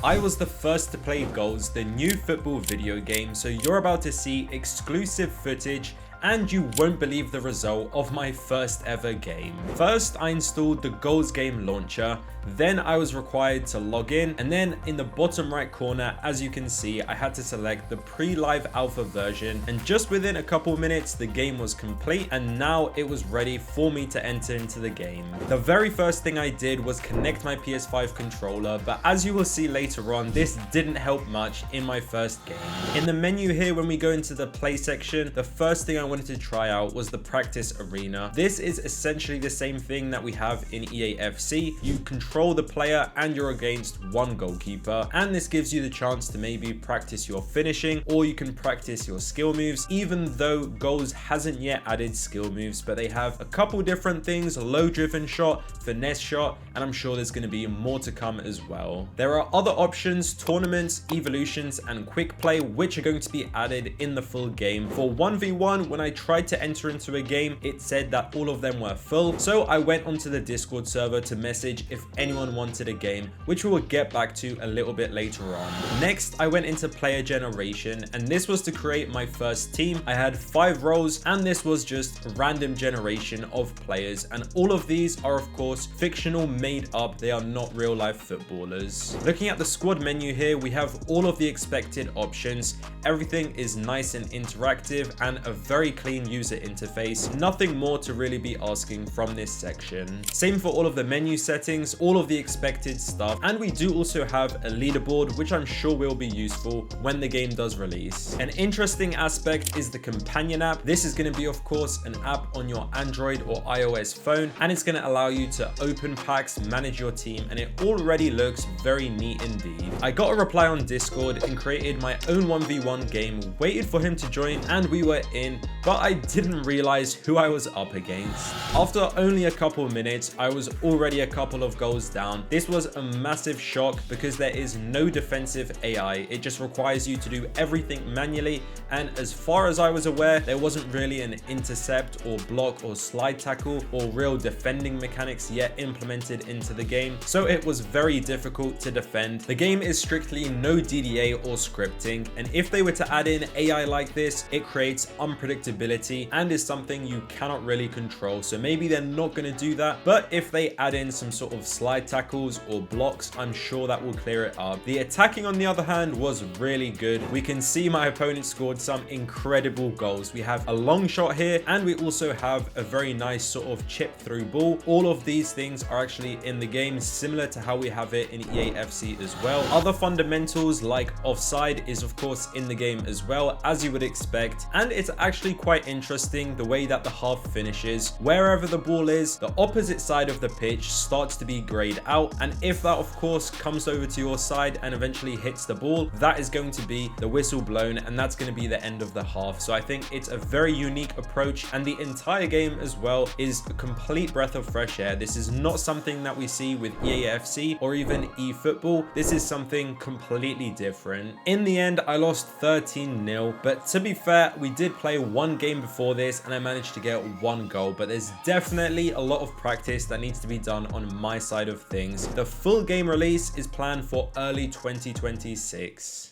I was the first to play Goals, the new football video game, so you're about to see exclusive footage and you won't believe the result of my first ever game. First, I installed the Goals game launcher, then I was required to log in, and then in the bottom right corner, as you can see, I had to select the pre-live alpha version, and just within a couple minutes, the game was complete, and now it was ready for me to enter into the game. The very first thing I did was connect my PS5 controller, but as you will see later on, this didn't help much in my first game. In the menu here, when we go into the play section, the first thing I wanted to try out was the practice arena. This is essentially the same thing that we have in EA FC. You control the player and you're against one goalkeeper, and this gives you the chance to maybe practice your finishing, or you can practice your skill moves, even though Goals hasn't yet added skill moves, but they have a couple different things: low driven shot, finesse shot, and I'm sure there's going to be more to come as well. There are other options: tournaments, evolutions, and quick play, which are going to be added in the full game. For 1v1, when I tried to enter into a game, it said that all of them were full, so I went onto the Discord server to message if anyone wanted a game, which we will get back to a little bit later on. Next, I went into player generation, and this was to create my first team. I had 5 roles, and this was just random generation of players, and all of these are of course fictional, made up. They are not real life footballers. Looking at the squad menu here, we have all of the expected options. Everything is nice and interactive and a very clean user interface. Nothing more to really be asking from this section. Same for all of the menu settings, all of the expected stuff, and we do also have a leaderboard, which I'm sure will be useful when the game does release. An interesting aspect is the companion app. This is going to be of course an app on your Android or iOS phone, and it's going to allow you to open packs, manage your team, and it already looks very neat indeed. I got a reply on Discord and created my own 1v1 game, waited for him to join, and we were in, but I didn't realize who I was up against. After only a couple minutes, I was already a couple of goals down. This was a massive shock because there is no defensive AI. It just requires you to do everything manually, and as far as I was aware, there wasn't really an intercept or block or slide tackle or real defending mechanics yet implemented into the game, so it was very difficult to defend. The game is strictly no DDA or scripting, and if they were to add in AI like this, it creates unpredictability and is something you cannot really control. So maybe they're not going to do that, but if they add in some sort of slide tackles or blocks, I'm sure that will clear it up. The attacking, on the other hand, was really good. We can see my opponent scored some incredible goals. We have a long shot here, and we also have a very nice sort of chip through ball. All of these things are actually in the game, similar to how we have it in EA FC as well. Other fundamentals like offside is of course in the game as well, as you would expect, and it's actually quite interesting the way that the half finishes. Wherever the ball is, the opposite side of the pitch starts to be grayed out, and if that of course comes over to your side and eventually hits the ball, that is going to be the whistle blown, and that's going to be the end of the half. So I think it's a very unique approach, and the entire game as well is a complete breath of fresh air. This is not something that we see with EA FC or even eFootball. This is something completely different. In the end, I lost 13-0, but to be fair, we did play one game before this and I managed to get 1 goal, but there's definitely a lot of practice that needs to be done on my side of things. The full game release is planned for early 2026.